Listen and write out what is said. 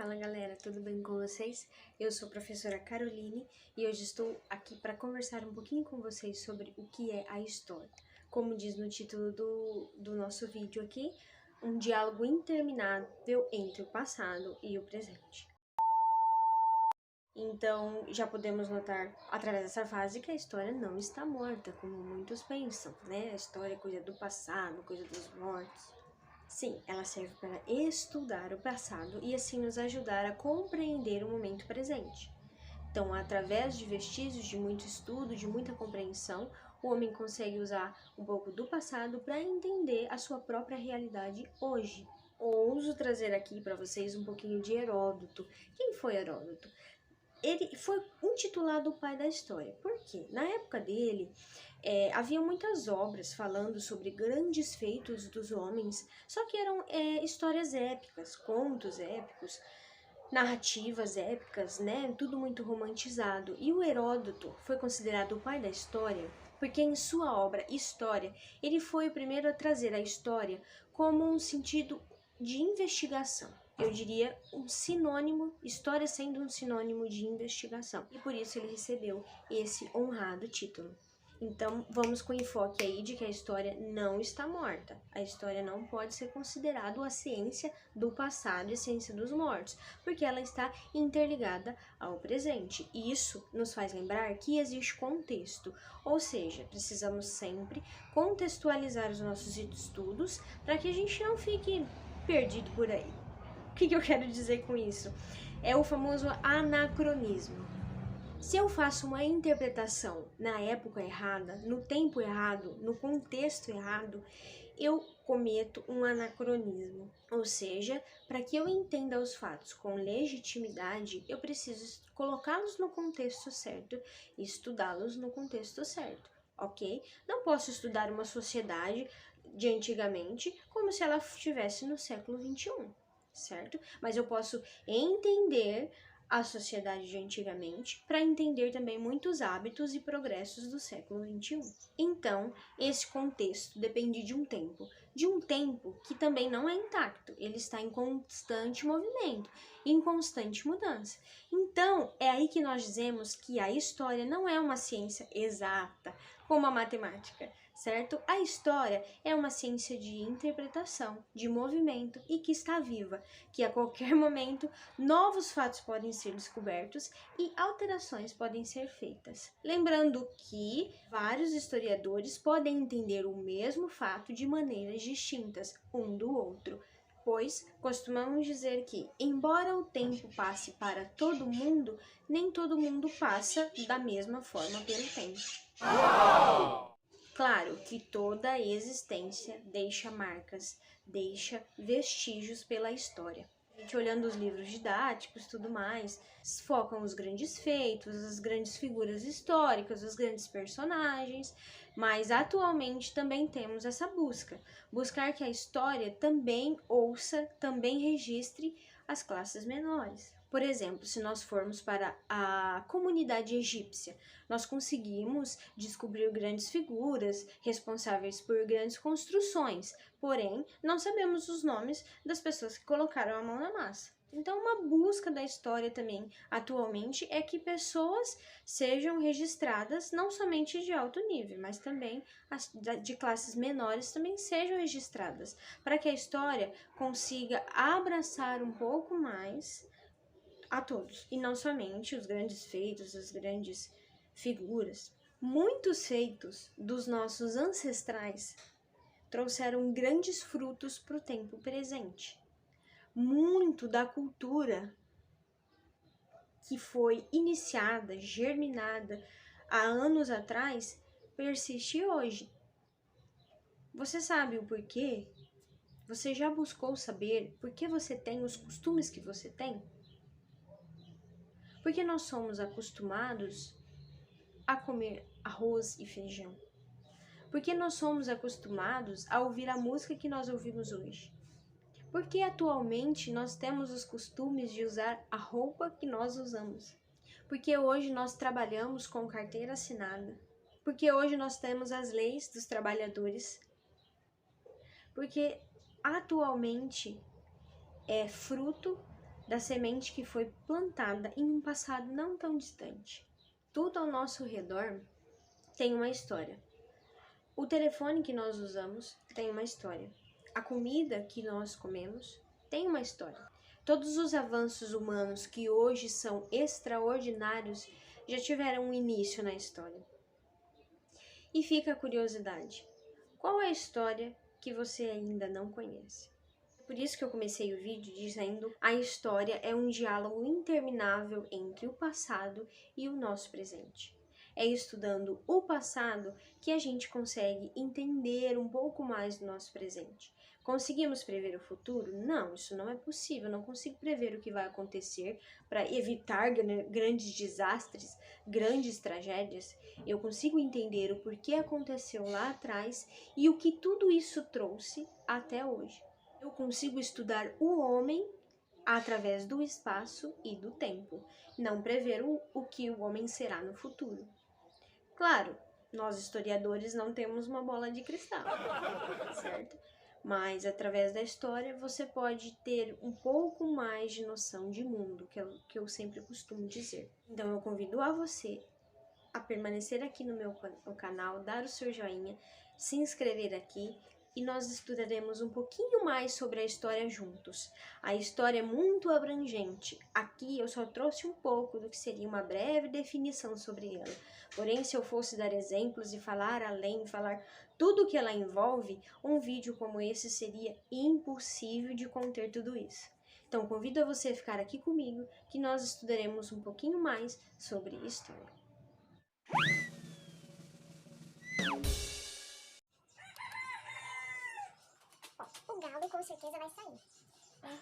Fala galera, tudo bem com vocês? Eu sou a professora Caroline e hoje estou aqui para conversar um pouquinho com vocês sobre o que é a história. Como diz no título do nosso vídeo aqui, um diálogo interminável entre o passado e o presente. Então, já podemos notar, através dessa frase, que a história não está morta, como muitos pensam, né? A história é coisa do passado, coisa dos mortos. Sim, ela serve para estudar o passado e assim nos ajudar a compreender o momento presente. Então, através de vestígios de muito estudo, de muita compreensão, o homem consegue usar um pouco do passado para entender a sua própria realidade hoje. Ouso trazer aqui para vocês um pouquinho de Heródoto. Quem foi Heródoto? Ele foi intitulado o pai da história. Por quê? Na época dele, havia muitas obras falando sobre grandes feitos dos homens, só que eram histórias épicas, contos épicos, narrativas épicas, né? Tudo muito romantizado. E o Heródoto foi considerado o pai da história porque em sua obra História, ele foi o primeiro a trazer a história como um sentido de investigação. Eu diria um sinônimo, história sendo um sinônimo de investigação. E por isso ele recebeu esse honrado título. Então, vamos com o enfoque aí de que a história não está morta. A história não pode ser considerada a ciência do passado e a ciência dos mortos, porque ela está interligada ao presente. E isso nos faz lembrar que existe contexto, ou seja, precisamos sempre contextualizar os nossos estudos para que a gente não fique perdido por aí. O que eu quero dizer com isso? É o famoso anacronismo. Se eu faço uma interpretação na época errada, no tempo errado, no contexto errado, eu cometo um anacronismo. Ou seja, para que eu entenda os fatos com legitimidade, eu preciso colocá-los no contexto certo e estudá-los no contexto certo, ok? Não posso estudar uma sociedade de antigamente como se ela estivesse no século XXI, certo? Mas eu posso entender a sociedade de antigamente para entender também muitos hábitos e progressos do século XXI. Então, esse contexto depende de um tempo que também não é intacto, ele está em constante movimento, em constante mudança. Então, é aí que nós dizemos que a história não é uma ciência exata, como a matemática, certo? A história é uma ciência de interpretação, de movimento e que está viva, que a qualquer momento novos fatos podem ser descobertos e alterações podem ser feitas. Lembrando que vários historiadores podem entender o mesmo fato de maneiras distintas um do outro, pois costumamos dizer que, embora o tempo passe para todo mundo, nem todo mundo passa da mesma forma pelo tempo. Claro que toda a existência deixa marcas, deixa vestígios pela história. A gente olhando os livros didáticos e tudo mais, focam os grandes feitos, as grandes figuras históricas, os grandes personagens, mas atualmente também temos essa buscar que a história também ouça, também registre as classes menores. Por exemplo, se nós formos para a comunidade egípcia, nós conseguimos descobrir grandes figuras responsáveis por grandes construções, porém, não sabemos os nomes das pessoas que colocaram a mão na massa. Então, uma busca da história também, atualmente, é que pessoas sejam registradas, não somente de alto nível, mas também de classes menores também sejam registradas, para que a história consiga abraçar um pouco mais a todos, e não somente os grandes feitos, as grandes figuras. Muitos feitos dos nossos ancestrais trouxeram grandes frutos para o tempo presente. Muito da cultura que foi iniciada, germinada há anos atrás, persiste hoje. Você sabe o porquê? Você já buscou saber por que você tem os costumes que você tem? Porque nós somos acostumados a comer arroz e feijão. Porque nós somos acostumados a ouvir a música que nós ouvimos hoje. Porque atualmente nós temos os costumes de usar a roupa que nós usamos. Porque hoje nós trabalhamos com carteira assinada. Porque hoje nós temos as leis dos trabalhadores. Porque atualmente é fruto da semente que foi plantada em um passado não tão distante. Tudo ao nosso redor tem uma história. O telefone que nós usamos tem uma história. A comida que nós comemos tem uma história. Todos os avanços humanos que hoje são extraordinários já tiveram um início na história. E fica a curiosidade: qual é a história que você ainda não conhece? Por isso que eu comecei o vídeo dizendo: a história é um diálogo interminável entre o passado e o nosso presente. É estudando o passado que a gente consegue entender um pouco mais do nosso presente. Conseguimos prever o futuro? Não, isso não é possível. Eu não consigo prever o que vai acontecer para evitar grandes desastres, grandes tragédias. Eu consigo entender o porquê aconteceu lá atrás e o que tudo isso trouxe até hoje. Eu consigo estudar o homem através do espaço e do tempo, não prever o que o homem será no futuro. Claro, nós historiadores não temos uma bola de cristal, certo? Mas através da história você pode ter um pouco mais de noção de mundo, que eu sempre costumo dizer. Então eu convido a você a permanecer aqui no meu canal, dar o seu joinha, se inscrever aqui e nós estudaremos um pouquinho mais sobre a história juntos. A história é muito abrangente. Aqui eu só trouxe um pouco do que seria uma breve definição sobre ela. Porém, se eu fosse dar exemplos e falar além, falar tudo o que ela envolve, um vídeo como esse seria impossível de conter tudo isso. Então, convido a você a ficar aqui comigo, que nós estudaremos um pouquinho mais sobre história. O galo com certeza vai sair, né?